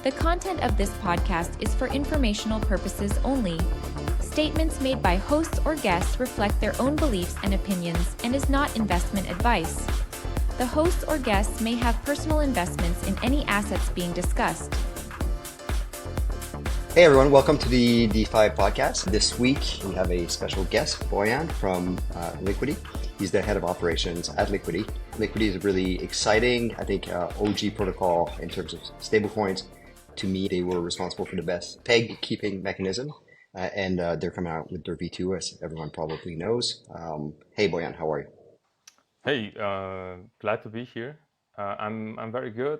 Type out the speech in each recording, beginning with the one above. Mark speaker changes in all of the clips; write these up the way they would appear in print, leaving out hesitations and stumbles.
Speaker 1: The content of this podcast is for informational purposes only. Statements made by hosts or guests reflect their own beliefs and opinions and is not investment advice. The hosts or guests may have personal investments in any assets being discussed.
Speaker 2: Hey everyone, welcome to the DeFi Podcast. This week we have a special guest, Bojan from Liquity. He's the head of operations at Liquity. Liquity is really exciting, I think, OG protocol in terms of stablecoins. To me, they were responsible for the best peg keeping mechanism, and they're coming out with their V2, as everyone probably knows. Hey Bojan, how are you?
Speaker 3: Hey, glad to be here. I'm very good.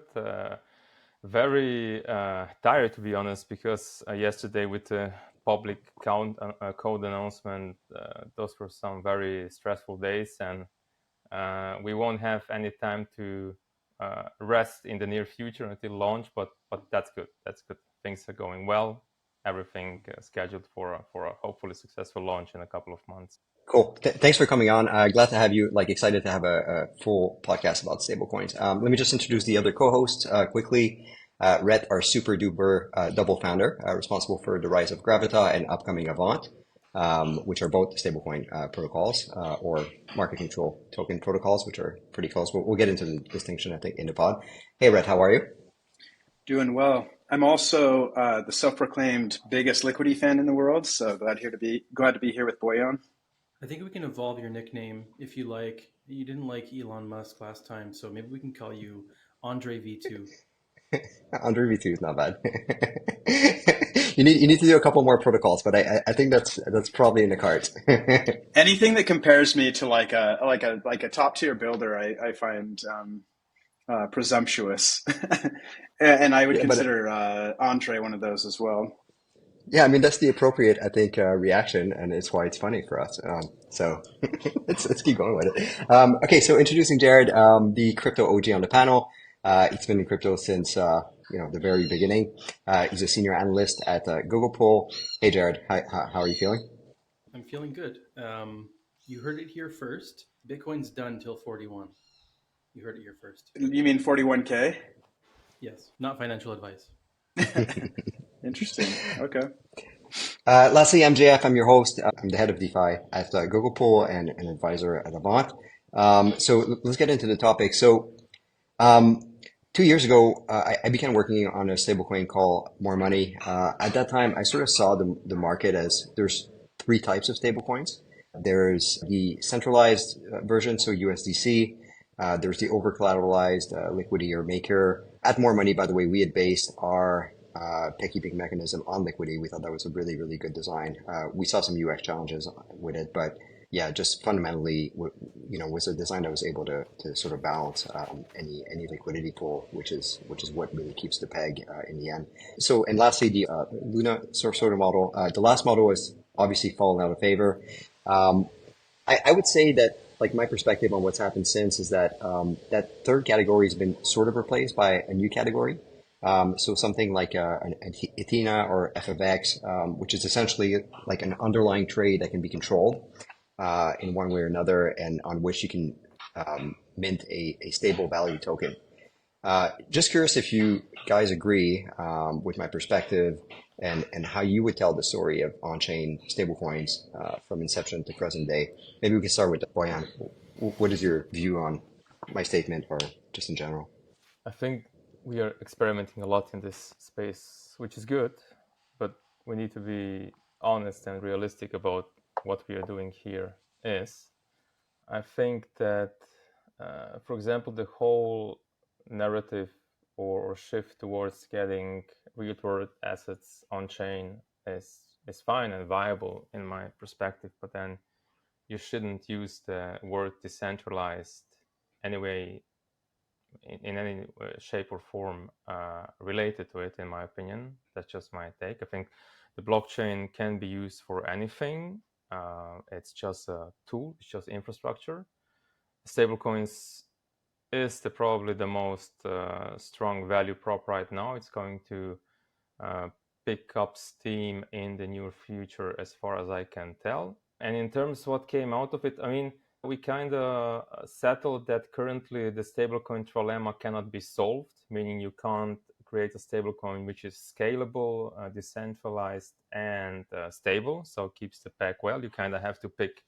Speaker 3: Very tired, to be honest, because yesterday with the public code announcement, those were some very stressful days, and we won't have any time to rest in the near future until launch. But that's good. That's good. Things are going well. Everything scheduled for a hopefully successful launch in a couple of months.
Speaker 2: Cool. Thanks for coming on. Glad to have you. Excited to have a full podcast about stablecoins. Let me just introduce the other co-hosts quickly. Rhett, our super duper double founder, responsible for the rise of Gravita and upcoming Avant, which are both stablecoin protocols or market control token protocols, which are pretty close. We'll get into the distinction, I think, in the pod. Hey, Rhett, how are you?
Speaker 4: Doing well. I'm also the self-proclaimed biggest Liquity fan in the world, so glad to be here with Bojan.
Speaker 5: I think we can evolve your nickname if you like. You didn't like Elon Musk last time, so maybe we can call you Andre V2.
Speaker 2: Andre V2 is not bad. You need to do a couple more protocols, but I think that's probably in the cards.
Speaker 4: Anything that compares me to like a top tier builder, I find presumptuous, and I would consider Andre one of those as well.
Speaker 2: Yeah, I mean, that's the appropriate, I think, reaction, and it's why it's funny for us. So let's keep going with it. Okay, so introducing Jared, the crypto OG on the panel. He's been in crypto since the very beginning. He's a senior analyst at Google Pool. Hey, Jared, how are you feeling?
Speaker 5: I'm feeling good. You heard it here first. Bitcoin's done till 41. You heard it here first.
Speaker 4: You mean 41K?
Speaker 5: Yes, not financial advice.
Speaker 4: Interesting. Okay.
Speaker 2: Lastly, MJF, I'm your host. I'm the head of DeFi at Google Pool and an advisor at Avant. So let's get into the topic. So 2 years ago, I began working on a stablecoin called More Money. At that time, I sort of saw the market as there's three types of stablecoins. There's the centralized version, so USDC. There's the over-collateralized Liquity or Maker. At More Money, by the way, we had based our peg-keeping mechanism on Liquity. We thought that was a really, really good design. We saw some UX challenges with it, but yeah, just fundamentally, was a design that was able to sort of balance any liquidity pool, which is what really keeps the peg in the end. So, and lastly, the Luna sort of model. The last model has obviously fallen out of favor. I would say that, like, my perspective on what's happened since is that that third category has been sort of replaced by a new category. So something like an Athena or FFX, which is essentially like an underlying trade that can be controlled in one way or another, and on which you can mint a stable value token. Just curious if you guys agree with my perspective and how you would tell the story of on-chain stablecoins from inception to present day. Maybe we can start with Bojan. What is your view on my statement, or just in general?
Speaker 3: I think we are experimenting a lot in this space, which is good, but we need to be honest and realistic about what we are doing here is. I think that, for example, the whole narrative or shift towards getting real-world assets on-chain is fine and viable in my perspective, but then you shouldn't use the word decentralized anyway in any shape or form related to it, in my opinion. That's just my take. I think the blockchain can be used for anything. It's just a tool, it's just infrastructure. Stablecoins is probably the most strong value prop right now. It's going to pick up steam in the near future, as far as I can tell. And in terms of what came out of it, I mean, we kind of settled that currently the stablecoin trilemma cannot be solved, meaning you can't create a stablecoin which is scalable, decentralized, and stable. So keeps the pack well. You kind of have to pick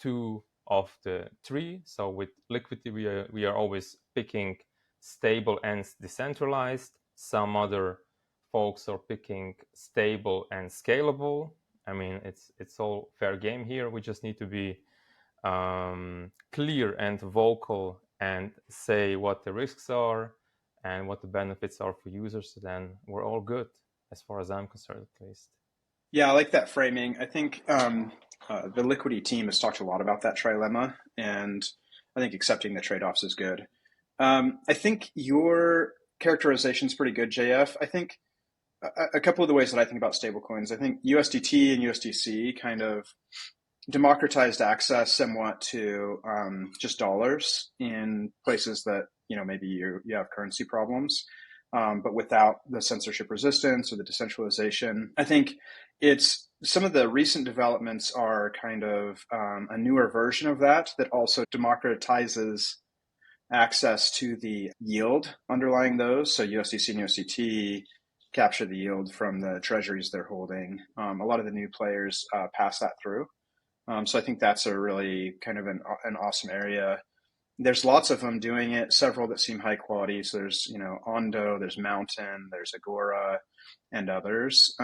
Speaker 3: two of the three. So with Liquidity, we are always picking stable and decentralized. Some other folks are picking stable and scalable. I mean, it's all fair game here. We just need to be clear and vocal and say what the risks are and what the benefits are for users. Then we're all good, as far as I'm concerned, at least.
Speaker 4: Yeah, I like that framing. I think the Liquidity team has talked a lot about that trilemma, and I think accepting the trade-offs is good. I think your characterization is pretty good, JF. I think a couple of the ways that I think about stablecoins, I think USDT and USDC kind of democratized access somewhat to just dollars in places that, maybe you have currency problems, but without the censorship resistance or the decentralization. I think it's some of the recent developments are kind of a newer version of that also democratizes access to the yield underlying those. So USDC and USDT capture the yield from the treasuries they're holding. A lot of the new players pass that through. So I think that's a really kind of an awesome area. There's lots of them doing it, several that seem high quality. So there's, Ondo, there's Mountain, there's Agora, and others.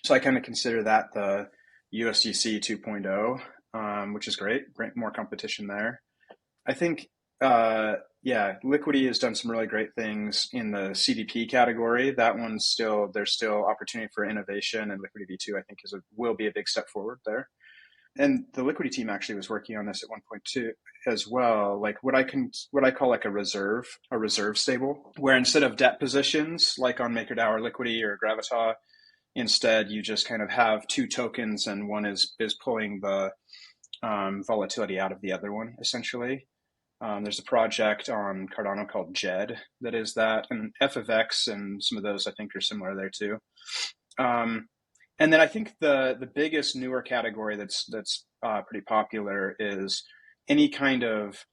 Speaker 4: So I kind of consider that the USDC 2.0, which is great, more competition there. I think, Liquidity has done some really great things in the CDP category. That one's there's still opportunity for innovation, and Liquidity V2, I think, will be a big step forward there. And the Liquidity team actually was working on this at one point too, as well. Like what I call like a reserve stable, where instead of debt positions like on MakerDAO or Liquidity or Gravita, instead you just kind of have two tokens, and one is pulling the volatility out of the other one, essentially. There's a project on Cardano called JED that is that, and F of X and some of those I think are similar there too. And then I think the biggest newer category that's pretty popular is any kind of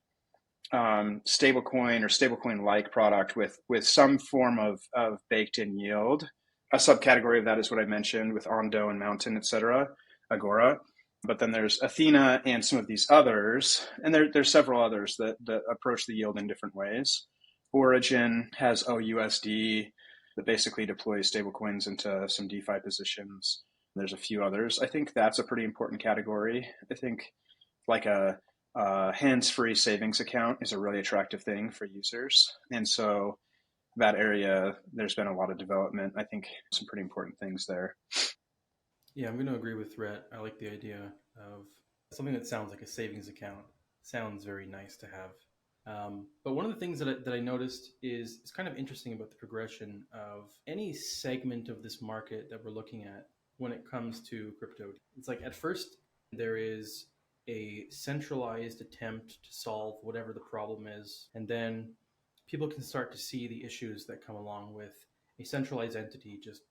Speaker 4: stablecoin or stablecoin-like product with some form of baked-in yield. A subcategory of that is what I mentioned with Ondo and Mountain, etc., Agora. But then there's Athena and some of these others, and there's several others that approach the yield in different ways. Origin has OUSD that basically deploys stablecoins into some DeFi positions. There's a few others. I think that's a pretty important category. I think like a hands-free savings account is a really attractive thing for users. And so that area, there's been a lot of development. I think some pretty important things there.
Speaker 5: Yeah, I'm going to agree with Rhett. I like the idea of something that sounds like a savings account. Sounds very nice to have. But one of the things that I noticed is kind of interesting about the progression of any segment of this market that we're looking at when it comes to crypto. It's like at first there is a centralized attempt to solve whatever the problem is, and then people can start to see the issues that come along with a centralized entity just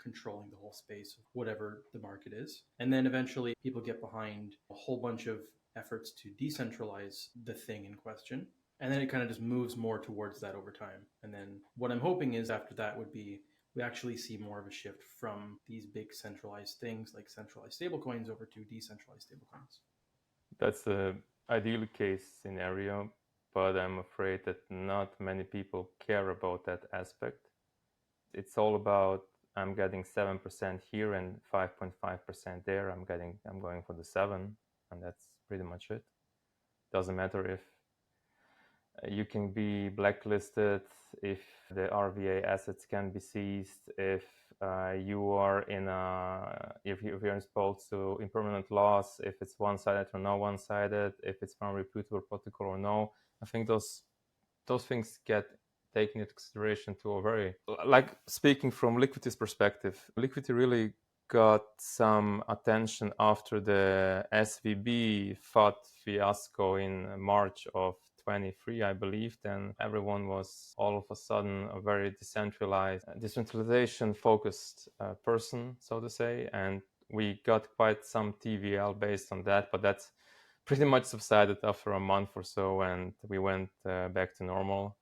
Speaker 5: controlling the whole space of whatever the market is. And then eventually people get behind a whole bunch of efforts to decentralize the thing in question. And then it kind of just moves more towards that over time. And then what I'm hoping is after that would be we actually see more of a shift from these big centralized things like centralized stablecoins over to decentralized stablecoins.
Speaker 3: That's the ideal case scenario, but I'm afraid that not many people care about that aspect. It's all about I'm getting 7% here and 5.5% there. I'm going for the 7, and that's pretty much it. Doesn't matter if you can be blacklisted, if the RVA assets can be seized, if you are if you're exposed to impermanent loss, if it's one-sided or no one-sided, if it's from a reputable protocol or no. I think those things get taken into consideration to a very, like speaking from Liquidity's perspective, Liquidity really got some attention after the SVB FUD fiasco in March of 23, I believe. Then everyone was all of a sudden a very decentralization focused person, so to say. And we got quite some TVL based on that, but that's pretty much subsided after a month or so, and we went back to normal.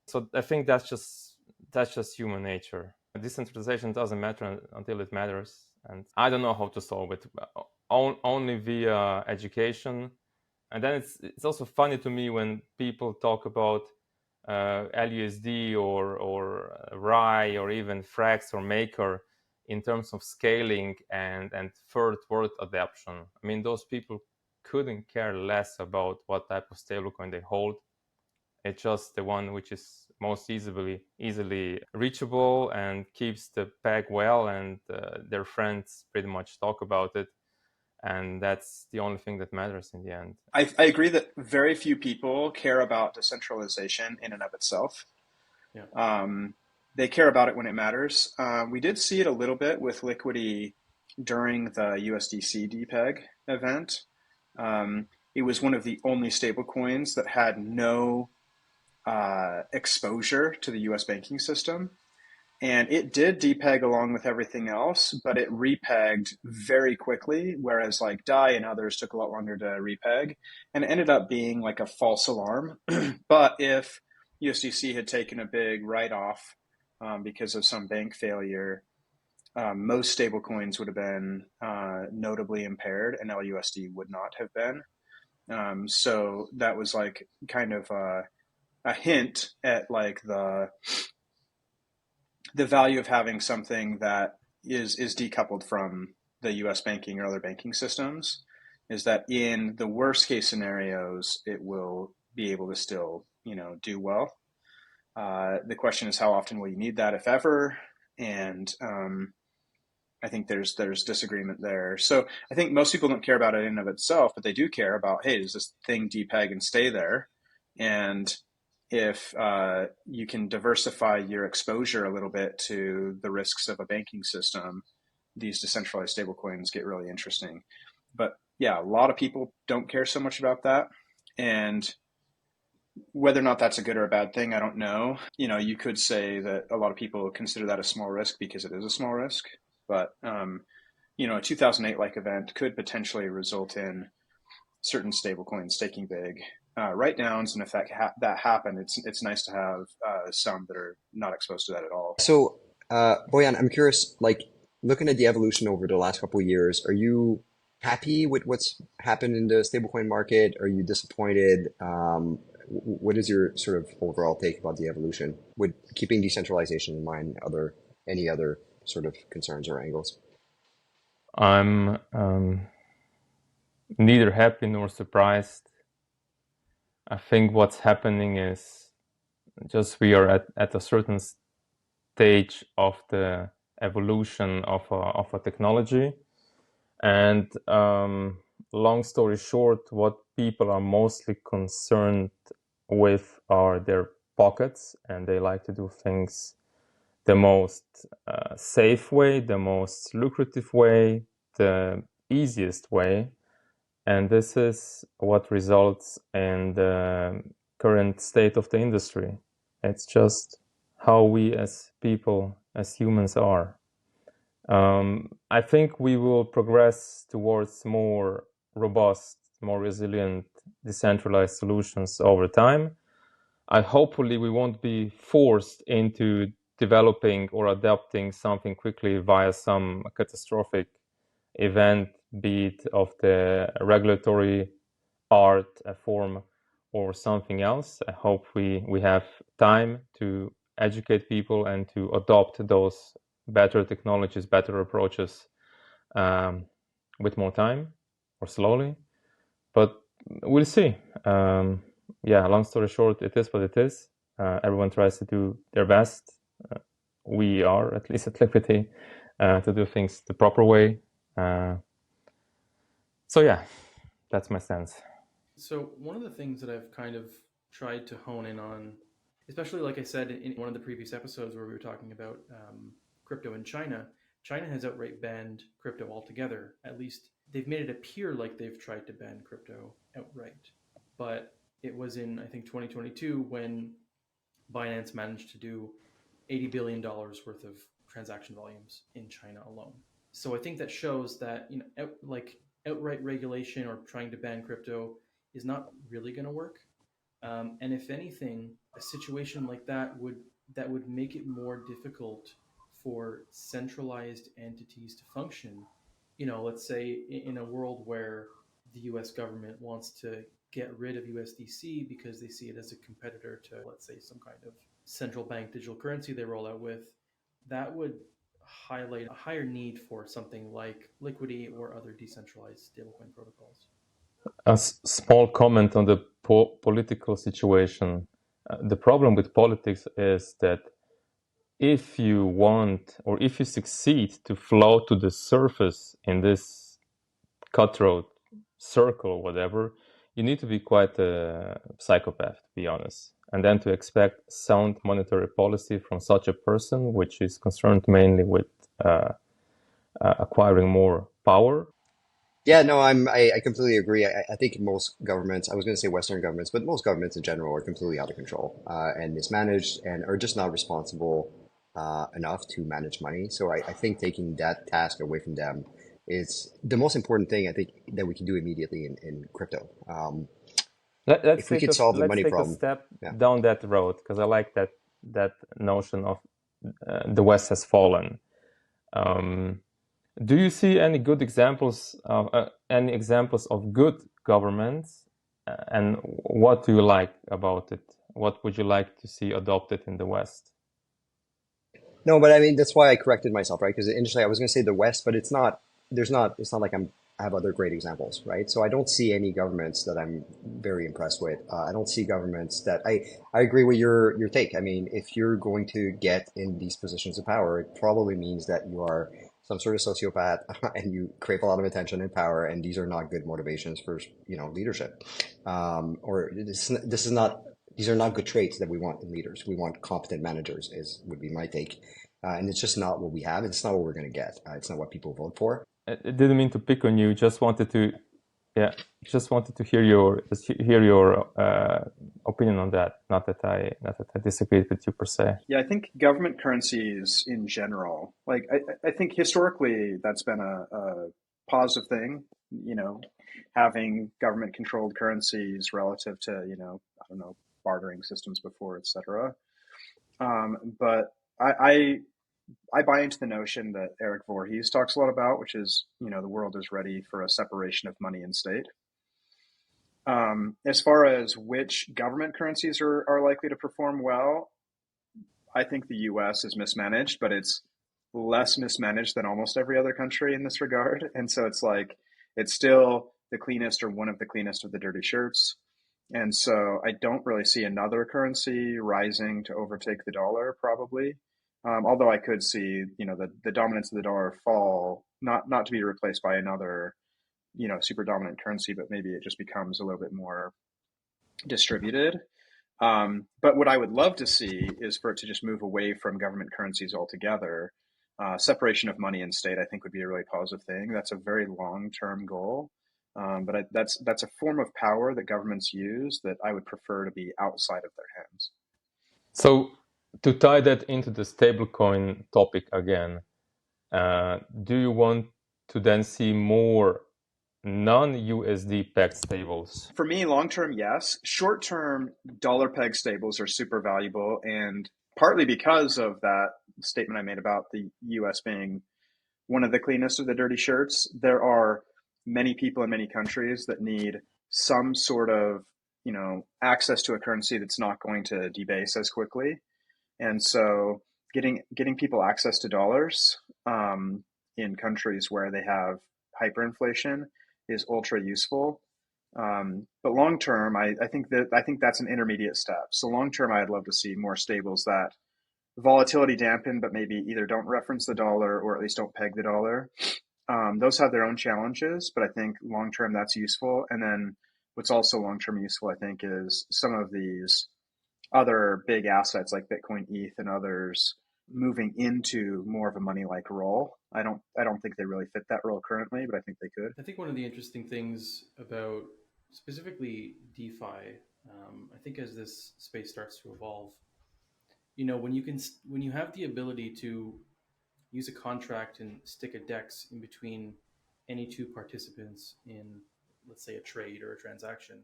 Speaker 3: So I think that's just that's just human nature. Decentralization doesn't matter until it matters, and I don't know how to solve it. Only via education. And then it's also funny to me when people talk about LUSD or RAI or even Frax or Maker in terms of scaling and third world adoption. I mean, those people couldn't care less about what type of stablecoin they hold. It's just the one which is most easily reachable and keeps the peg well, and their friends pretty much talk about it. And that's the only thing that matters in the end.
Speaker 4: I agree that very few people care about decentralization in and of itself.
Speaker 5: Yeah.
Speaker 4: They care about it when it matters. We did see it a little bit with Liquity during the USDC DPEG event. It was one of the only stablecoins that had no exposure to the US banking system. And it did depeg along with everything else, but it repegged very quickly, whereas like DAI and others took a lot longer to repeg. And it ended up being like a false alarm. But if USDC had taken a big write-off because of some bank failure, most stablecoins would have been notably impaired, and LUSD would not have been. So that was like kind of a hint at like the value of having something that is decoupled from the US banking or other banking systems, is that in the worst case scenarios, it will be able to still, do well. The question is, how often will you need that, if ever? And I think there's disagreement there. So I think most people don't care about it in and of itself, but they do care about, hey, does this thing depeg and stay there? And if you can diversify your exposure a little bit to the risks of a banking system, these decentralized stablecoins get really interesting. But yeah, a lot of people don't care so much about that. And whether or not that's a good or a bad thing, I don't know. You could say that a lot of people consider that a small risk because it is a small risk. But, a 2008-like event could potentially result in certain stablecoins staking big write-downs, and if that happened, it's nice to have some that are not exposed to that at all.
Speaker 2: So, Bojan, I'm curious, like looking at the evolution over the last couple of years, are you happy with what's happened in the stablecoin market? Are you disappointed? What is your sort of overall take about the evolution, with keeping decentralization in mind? Any other sort of concerns or angles?
Speaker 3: I'm neither happy nor surprised. I think what's happening is just we are at a certain stage of the evolution of a technology. And long story short, what people are mostly concerned with are their pockets, and they like to do things the most safe way, the most lucrative way, the easiest way. And this is what results in the current state of the industry. It's just how we as people, as humans are. I think we will progress towards more robust, more resilient, decentralized solutions over time. Hopefully we won't be forced into developing or adapting something quickly via some catastrophic event, be it of the regulatory art form or something else. I hope we have time to educate people and to adopt those better technologies, better approaches with more time or slowly. But we'll see. Long story short, it is what it is. Everyone tries to do their best. We are, at least at Liquidity, to do things the proper way. That's my stance.
Speaker 5: So one of the things that I've kind of tried to hone in on, especially like I said in one of the previous episodes where we were talking about crypto in China, China has outright banned crypto altogether. At least they've made it appear like they've tried to ban crypto outright. But it was in, I think, 2022 when Binance managed to do $80 billion worth of transaction volumes in China alone. So I think that shows that, outright regulation or trying to ban crypto is not really going to work. And if anything, a situation like that would that would make it more difficult for centralized entities to function. Let's say in a world where the US government wants to get rid of USDC because they see it as a competitor to, let's say, some kind of central bank digital currency they roll out with, that would highlight a higher need for something like Liquity or other decentralized stablecoin protocols.
Speaker 3: A small comment on the political situation. The problem with politics is that if you want, or if you succeed to float to the surface in this cutthroat circle or whatever, you need to be quite a psychopath, to be honest. And then to expect sound monetary policy from such a person, which is concerned mainly with acquiring more power.
Speaker 2: Yeah, no, I completely agree. I think most governments, I was going to say Western governments, but most governments in general are completely out of control and mismanaged and are just not responsible enough to manage money. So I think taking that task away from them is the most important thing I think that we can do immediately in crypto.
Speaker 3: Let's
Speaker 2: If we could solve the money
Speaker 3: take
Speaker 2: problem,
Speaker 3: a step
Speaker 2: yeah.
Speaker 3: down that road, because I like that notion of the West has fallen. Do you see any good examples of good governments, and what do you like about it? What would you like to see adopted in the West?
Speaker 2: No, but I mean that's why I corrected myself, right? Because initially I was going to say the West, but it's not. There's not. It's not like I have other great examples, right? So I don't see any governments that I'm very impressed with. I don't see governments that I agree with your take. I mean, if you're going to get in these positions of power, it probably means that you are some sort of sociopath and you crave a lot of attention and power, and these are not good motivations for leadership. Or this is not. These are not good traits that we want in leaders. We want competent managers, would be my take. And it's just not what we have. It's not what we're going to get. It's not what people vote for.
Speaker 3: I didn't mean to pick on you. Just wanted to hear your opinion on that. Not that I disagreed with you per se.
Speaker 4: Yeah, I think government currencies in general, like I think historically that's been a positive thing, having government controlled currencies relative to, I don't know, bartering systems before, etc. But I buy into the notion that Eric Voorhees talks a lot about, which is, the world is ready for a separation of money and state. As far as which government currencies are likely to perform well, I think the US is mismanaged, but it's less mismanaged than almost every other country in this regard. And so it's still the cleanest or one of the cleanest of the dirty shirts. And so I don't really see another currency rising to overtake the dollar, probably. Although I could see, the dominance of the dollar fall, not to be replaced by another, super dominant currency, but maybe it just becomes a little bit more distributed. But what I would love to see is for it to just move away from government currencies altogether. Separation of money and state, I think, would be a really positive thing. That's a very long-term goal. But that's a form of power that governments use that I would prefer to be outside of their hands.
Speaker 3: So to tie that into the stablecoin topic again, do you want to then see more non-USD pegged stables?
Speaker 4: For me, long-term, yes. Short-term, dollar peg stables are super valuable, and partly because of that statement I made about the US being one of the cleanest of the dirty shirts, there are many people in many countries that need some sort of, access to a currency that's not going to debase as quickly. And so getting people access to dollars in countries where they have hyperinflation is ultra useful. But long term, I think that's an intermediate step. So long term, I'd love to see more stables that volatility dampen, but maybe either don't reference the dollar or at least don't peg the dollar. Those have their own challenges, but I think long term that's useful. And then what's also long term useful, I think, is some of these other big assets like Bitcoin, ETH, and others moving into more of a money-like role. I don't think they really fit that role currently, but I think they could.
Speaker 5: I think one of the interesting things about specifically DeFi, I think as this space starts to evolve, when you have the ability to use a contract and stick a DEX in between any two participants in, let's say, a trade or a transaction,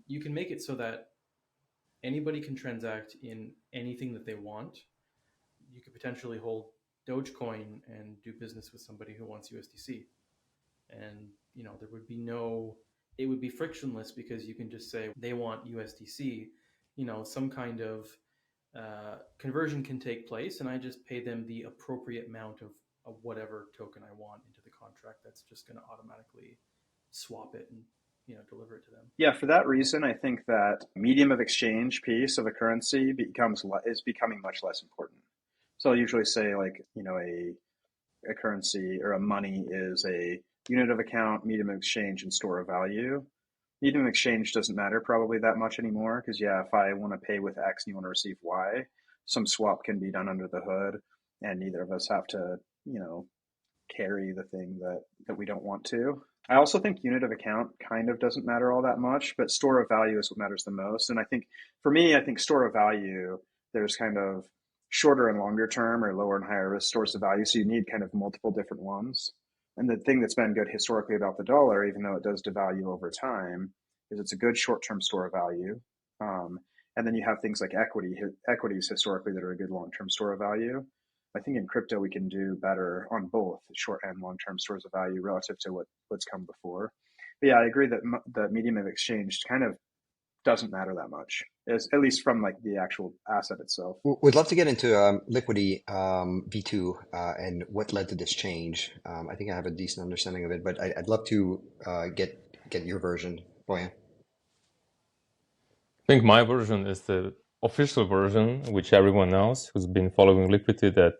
Speaker 5: you can make it so that anybody can transact in anything that they want. You could potentially hold Dogecoin and do business with somebody who wants USDC. And, there would be it would be frictionless because you can just say they want USDC, some kind of conversion can take place, and I just pay them the appropriate amount of whatever token I want into the contract. That's just going to automatically swap it and deliver it to them.
Speaker 4: Yeah, for that reason, I think that medium of exchange piece of a currency is becoming much less important. So I'll usually say a currency or a money is a unit of account, medium of exchange, and store of value. Medium of exchange doesn't matter probably that much anymore because if I want to pay with X and you want to receive Y, some swap can be done under the hood, and neither of us have to carry the thing that we don't want to. I also think unit of account kind of doesn't matter all that much, but store of value is what matters the most. And I think for me, store of value, there's kind of shorter and longer term or lower and higher risk stores of value. So you need kind of multiple different ones. And the thing that's been good historically about the dollar, even though it does devalue over time, is it's a good short-term store of value. And then you have things like equities historically that are a good long-term store of value. I think in crypto, we can do better on both short and long-term stores of value relative to what's come before. But yeah, I agree that the medium of exchange kind of doesn't matter that much, at least from the actual asset itself.
Speaker 2: We'd love to get into Liquity V2 and what led to this change. I think I have a decent understanding of it, but I'd love to get your version, Bojan.
Speaker 3: I think my version is the official version, which everyone knows who's been following Liquidity, that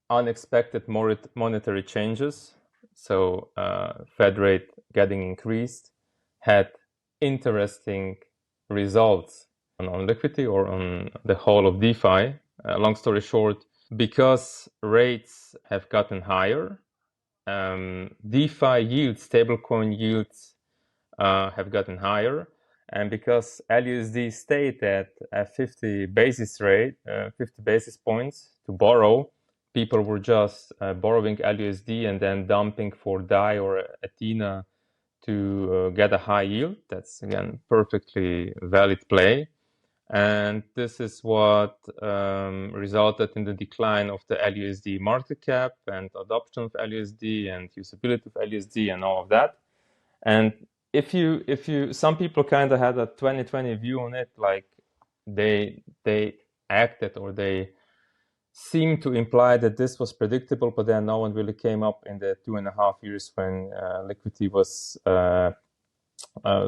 Speaker 3: unexpected monetary changes, so Fed rate getting increased, had interesting results on Liquidity or on the whole of DeFi. Long story short, because rates have gotten higher, DeFi yields, stablecoin yields have gotten higher. And because LUSD stayed at a 50 basis points to borrow, people were just borrowing LUSD and then dumping for DAI or Athena to get a high yield. That's, again, perfectly valid play. And this is what resulted in the decline of the LUSD market cap and adoption of LUSD and usability of LUSD and all of that. And if you some people kind of had a 2020 view on it, like they acted or they seemed to imply that this was predictable, but then no one really came up in the 2.5 years when Liquidity was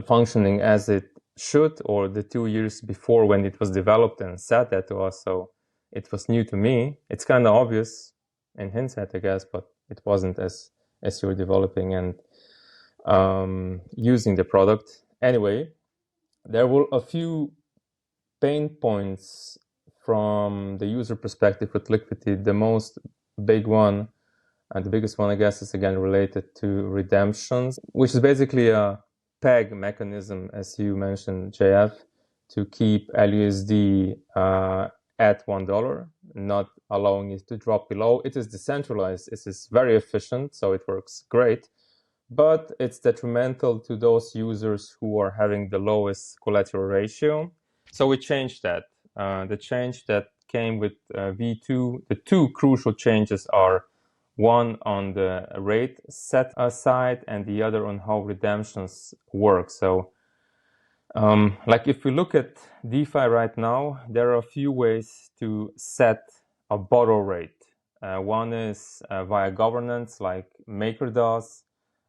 Speaker 3: functioning as it should, or the 2 years before when it was developed and said that to us. So it was new to me. It's kind of obvious in hindsight, I guess, but it wasn't as you're developing and using the product. Anyway, there were a few pain points from the user perspective with Liquidity. The most big one, and the biggest one, I guess, is again related to redemptions, which is basically a peg mechanism, as you mentioned, JF, to keep LUSD at $1, not allowing it to drop below. It is decentralized. It is very efficient, so it works great. But it's detrimental to those users who are having the lowest collateral ratio. So we changed that. The change that came with V2, the two crucial changes are one on the rate set aside and the other on how redemptions work. So if we look at DeFi right now, there are a few ways to set a borrow rate. One is via governance, like MakerDAOs.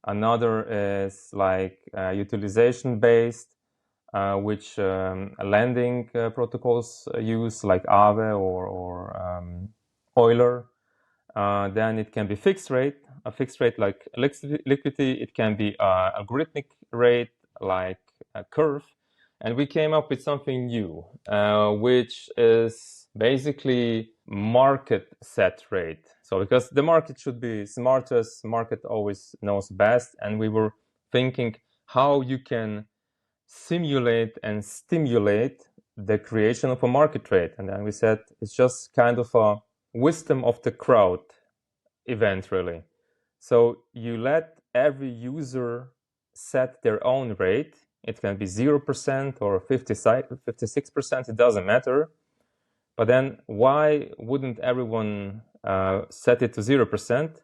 Speaker 3: Another is utilization based, which lending protocols use, like Aave or Euler. Then it can be fixed rate, a fixed rate like Liquidity. It can be algorithmic rate like a Curve. And we came up with something new, which is basically market set rate. So because the market should be smartest, market always knows best. And we were thinking how you can simulate and stimulate the creation of a market rate. And then we said it's just kind of a wisdom of the crowd event, really. So you let every user set their own rate, It can be 0% or 56%. It doesn't matter. But then why wouldn't everyone set it to 0%?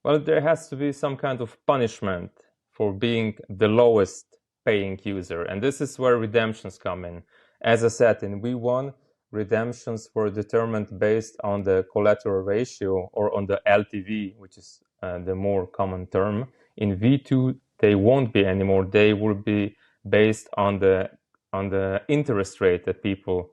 Speaker 3: Well, there has to be some kind of punishment for being the lowest paying user. And this is where redemptions come in. As I said, in V1, redemptions were determined based on the collateral ratio or on the LTV, which is the more common term. In V2, they won't be anymore. They will be based on the interest rate that people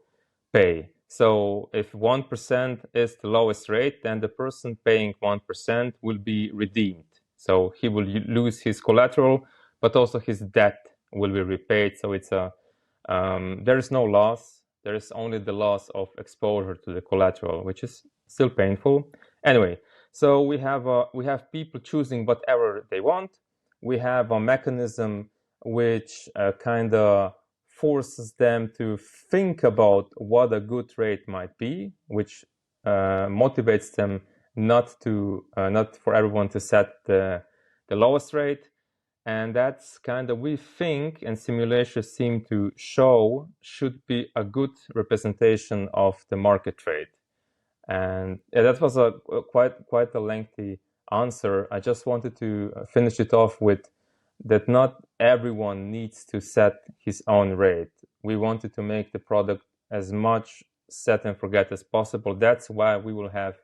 Speaker 3: pay. So if 1% is the lowest rate, then the person paying 1% will be redeemed. So he will lose his collateral, but also his debt will be repaid. So it's there is no loss. There is only the loss of exposure to the collateral, which is still painful. Anyway, so we have people choosing whatever they want. We have a mechanism which kind of forces them to think about what a good rate might be, which motivates them not for everyone to set the lowest rate. And that's kind of, we think, and simulations seem to show, should be a good representation of the market rate. And that was a quite a lengthy answer. I just wanted to finish it off with that not everyone needs to set his own rate. We wanted to make the product as much set and forget as possible. That's why we will have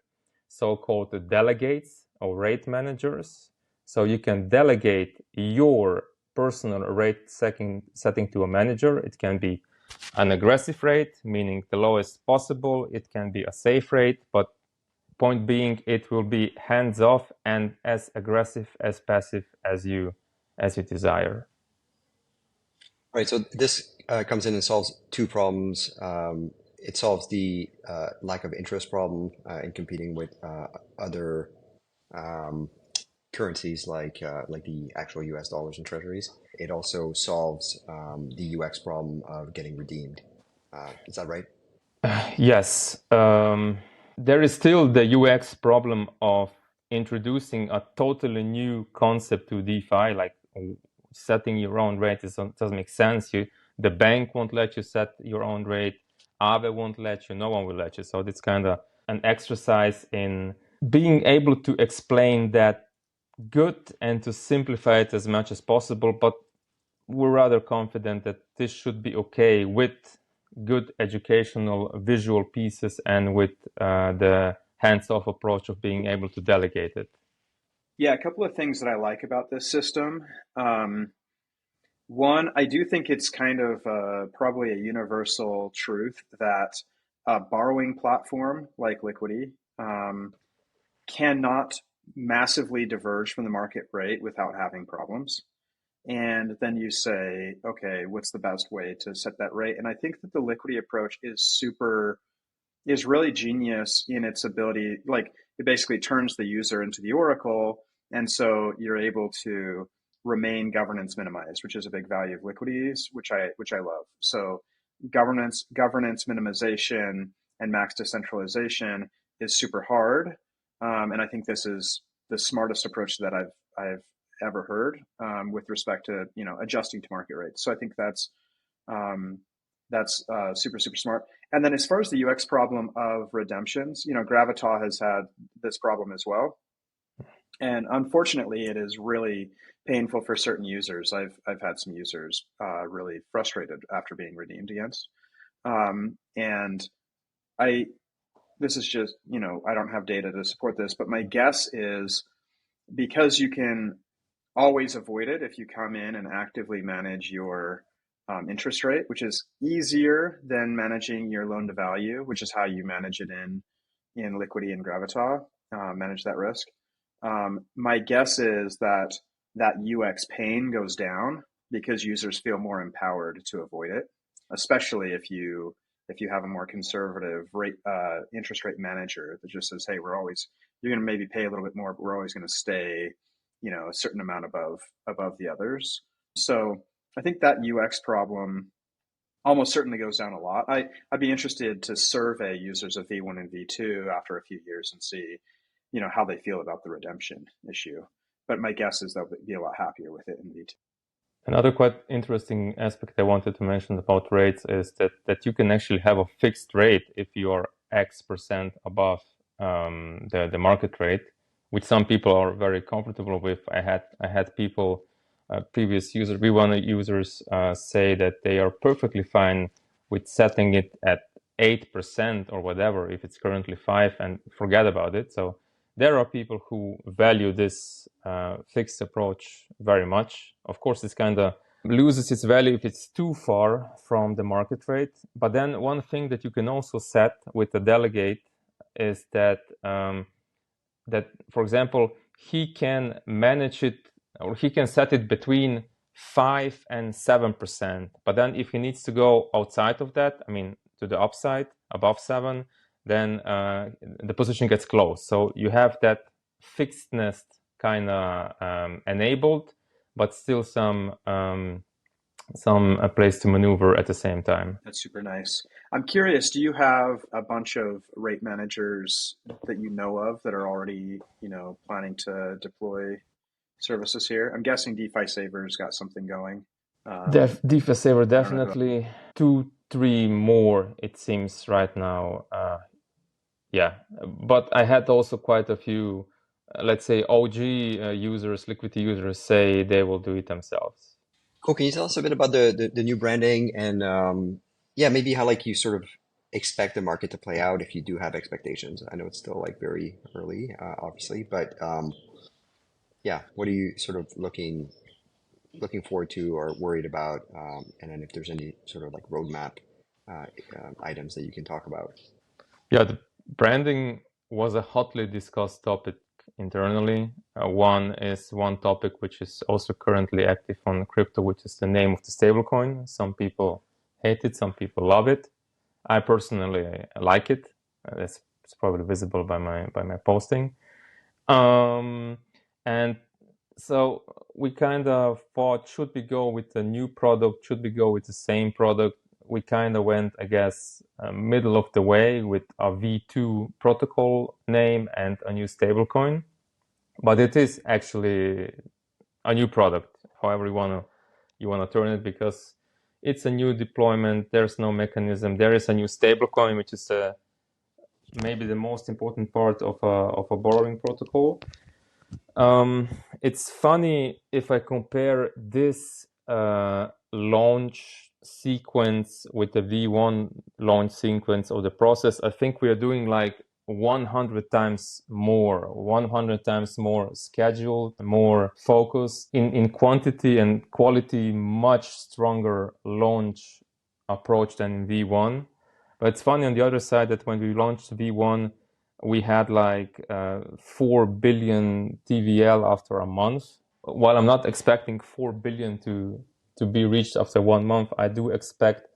Speaker 3: so-called delegates or rate managers. So you can delegate your personal rate setting to a manager. It can be an aggressive rate, meaning the lowest possible. It can be a safe rate, but point being, it will be hands-off and as aggressive as passive as you desire.
Speaker 2: Right. So this comes in and solves two problems. It solves the lack of interest problem in competing with other currencies like the actual US dollars and treasuries. It also solves the UX problem of getting redeemed. Is that right?
Speaker 3: Yes. There is still the UX problem of introducing a totally new concept to DeFi, like setting your own rate doesn't make sense. The bank won't let you set your own rate. Aave won't let you. No one will let you. So it's kind of an exercise in being able to explain that good and to simplify it as much as possible. But we're rather confident that this should be okay with good educational visual pieces and with the hands-off approach of being able to delegate it.
Speaker 4: Yeah, a couple of things that I like about this system. One, I do think it's kind of probably a universal truth that a borrowing platform like Liquity cannot massively diverge from the market rate without having problems. And then you say, okay, what's the best way to set that rate? And I think that the Liquity approach is really genius in its ability, like it basically turns the user into the oracle. And so you're able to remain governance minimized, which is a big value of Liquity's, which I love. So governance minimization and max decentralization is super hard. And I think this is the smartest approach that I've ever heard with respect to adjusting to market rates. So I think that's super smart. And then as far as the UX problem of redemptions, Gravita has had this problem as well. And unfortunately, it is really painful for certain users. I've had some users really frustrated after being redeemed against. And this is just, I don't have data to support this, but my guess is because you can always avoid it if you come in and actively manage your interest rate, which is easier than managing your loan to value, which is how you manage it in Liquity and Gravita, manage that risk. My guess is that UX pain goes down because users feel more empowered to avoid it, especially if you have a more conservative interest rate manager that just says, hey, you're going to maybe pay a little bit more, but we're always going to stay, a certain amount above the others. So I think that UX problem almost certainly goes down a lot. I'd be interested to survey users of V1 and V2 after a few years and see, how they feel about the redemption issue. But my guess is they'll be a lot happier with it in V2.
Speaker 3: Another quite interesting aspect I wanted to mention about rates is that you can actually have a fixed rate if you are X% above the market rate, which some people are very comfortable with. I had people, previous users, V1 users, say that they are perfectly fine with setting it at 8% or whatever if it's currently 5 and forget about it. So there are people who value this fixed approach very much. Of course, it's kind of loses its value if it's too far from the market rate. But then one thing that you can also set with the delegate is that for example, he can manage it, or he can set it between 5 and 7%. But then if he needs to go outside of that, I mean, to the upside, above 7, then the position gets closed. So you have that fixedness kind of enabled, but still some place to maneuver at the same time.
Speaker 4: That's super nice. I'm curious, do you have a bunch of rate managers that you know of that are already, planning to deploy services here? I'm guessing DeFi Saver's got something going.
Speaker 3: DeFi Saver definitely. 2-3 more, it seems right now. Yeah, but I had also quite a few, let's say, OG users, Liquidity users say they will do it themselves.
Speaker 2: Cool. Can you tell us a bit about the new branding and maybe how you sort of expect the market to play out if you do have expectations? I know it's still very early, obviously, but what are you sort of looking forward to or worried about? And then if there's any sort of roadmap items that you can talk about.
Speaker 3: Yeah, the branding was a hotly discussed topic internally. One topic which is also currently active on crypto, which is the name of the stablecoin. Some people hate it, some people love it. I personally like it. It's probably visible by my posting. And so we kind of thought, should we go with a new product? Should we go with the same product? We kind of went, I guess, middle of the way with a V2 protocol name and a new stablecoin. But it is actually a new product, however you wanna turn it, because it's a new deployment. There's no mechanism. There is a new stablecoin, which is maybe the most important part of a borrowing protocol. It's funny if I compare this launch sequence with the V1 launch sequence of the process. I think we are doing 100 times more scheduled, more focused in quantity and quality, much stronger launch approach than in V1. But it's funny on the other side that when we launched V1, we had 4 billion TVL after a month. While I'm not expecting 4 billion to be reached after 1 month, I do expect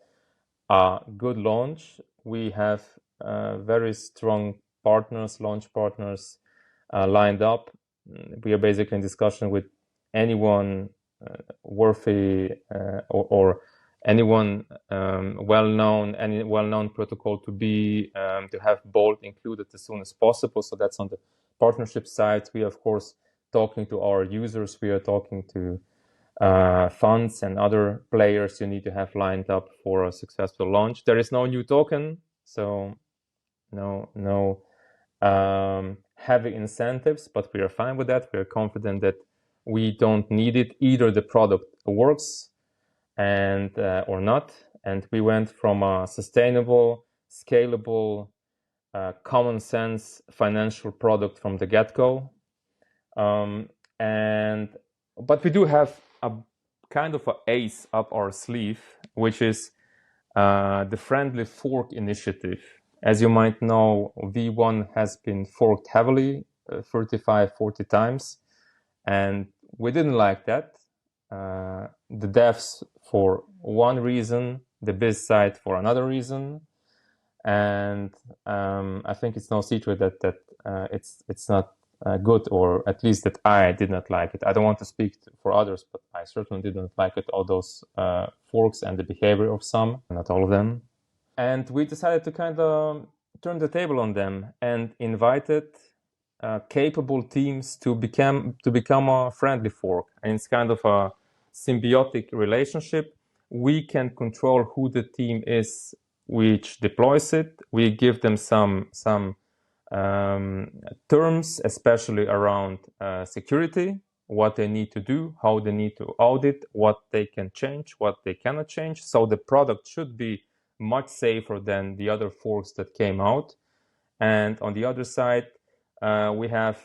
Speaker 3: a good launch. We have very strong launch partners lined up. We are basically in discussion with anyone worthy or anyone well-known protocol to have Bolt included as soon as possible. So that's on the partnership side. We are, of course, talking to our users. We are talking to funds and other players you need to have lined up for a successful launch. There is no new token, so no heavy incentives, but we are fine with that. We are confident that we don't need it. Either the product works and or not, and we went from a sustainable, scalable, common sense financial product from the get-go. But we do have a kind of an ace up our sleeve, which is the Friendly Fork initiative. As you might know, V1 has been forked heavily, 35-40 times, and we didn't like that. The devs for one reason, the biz side for another reason, and I think it's no secret that it's not good, or at least that I did not like it. I don't want to speak for others, but I certainly didn't like it, all those forks and the behavior of some, not all of them. And we decided to kind of turn the table on them and invited capable teams to become a friendly fork. And it's kind of a symbiotic relationship. We can control who the team is which deploys it. We give them some terms, especially around security, what they need to do, how they need to audit, what they can change, what they cannot change. So the product should be much safer than the other forks that came out. And on the other side, we have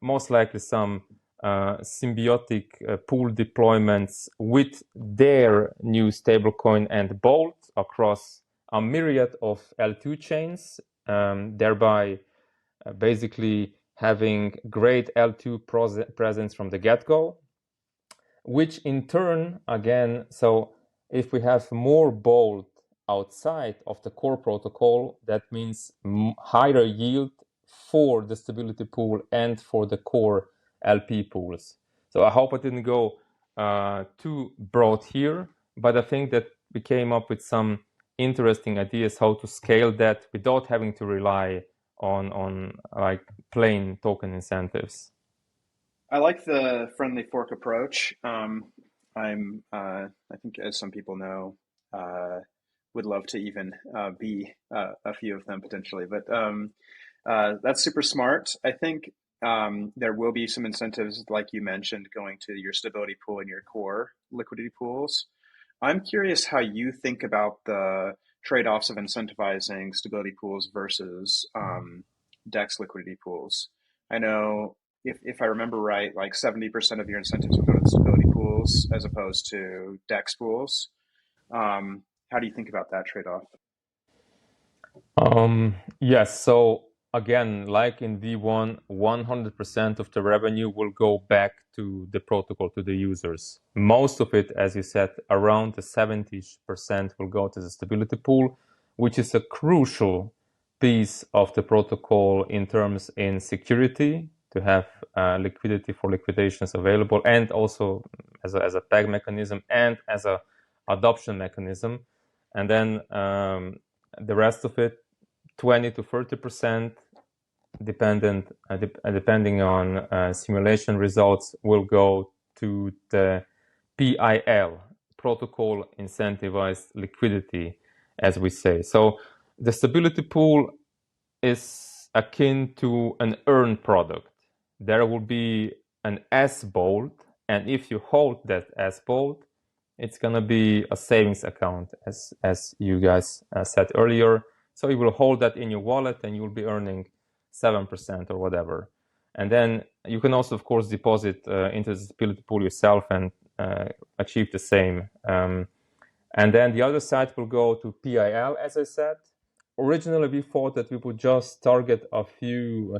Speaker 3: most likely some symbiotic pool deployments with their new stablecoin and Bolt across a myriad of L2 chains, thereby basically having great L2 presence from the get-go, which in turn, again, so if we have more Bolt outside of the core protocol, that means higher yield for the stability pool and for the core LP pools. So I hope I didn't go too broad here, but I think that we came up with some interesting ideas how to scale that without having to rely on like plain token incentives.
Speaker 4: I like the friendly fork approach. I think, as some people know, would love to even be a few of them potentially, but that's super smart. I think there will be some incentives, like you mentioned, going to your stability pool and your core liquidity pools. I'm curious how you think about the trade-offs of incentivizing stability pools versus DEX liquidity pools. I know if I remember right, like 70% of your incentives will go to the stability pools as opposed to DEX pools. How do you think about that trade-off?
Speaker 3: Yes, so again, like in V1, 100% of the revenue will go back to the protocol, to the users. Most of it, as you said, around the 70% will go to the stability pool, which is a crucial piece of the protocol in terms in security, to have liquidity for liquidations available, and also as a peg mechanism and as a adoption mechanism. And then the rest of it, 20 to 30%, depending on simulation results, will go to the PIL, protocol incentivized liquidity, as we say. So the stability pool is akin to an earn product. There will be an S-Bolt, and if you hold that S-Bolt, it's going to be a savings account, as you guys said earlier. So you will hold that in your wallet and you will be earning 7% or whatever. And then you can also, of course, deposit into the stability pool yourself and achieve the same. And then the other side will go to PIL, as I said. Originally, we thought that we would just target a few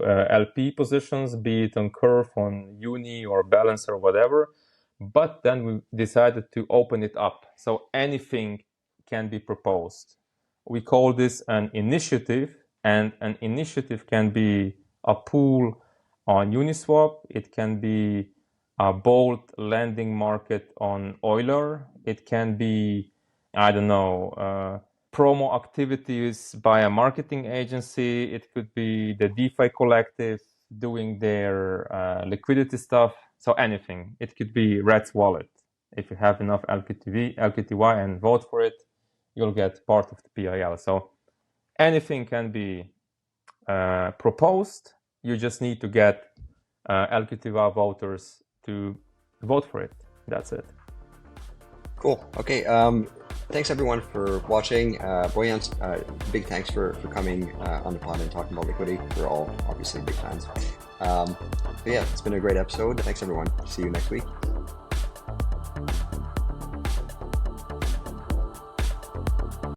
Speaker 3: LP positions, be it on Curve, on Uni, or Balance, or whatever. But then we decided to open it up, so anything can be proposed. We call this an initiative, and an initiative can be a pool on Uniswap. It can be a Bolt lending market on Euler. It can be, I don't know, promo activities by a marketing agency. It could be the DeFi collective doing their liquidity stuff. So anything. It could be Red's wallet. If you have enough LKTY and vote for it, you'll get part of the PIL. So anything can be proposed. You just need to get LKTY voters to vote for it. That's it.
Speaker 2: Cool. Okay. Thanks everyone for watching. Bojan, big thanks for coming on the pod and talking about Liquidity. We're all obviously big fans. But yeah, it's been a great episode. Thanks everyone. See you next week.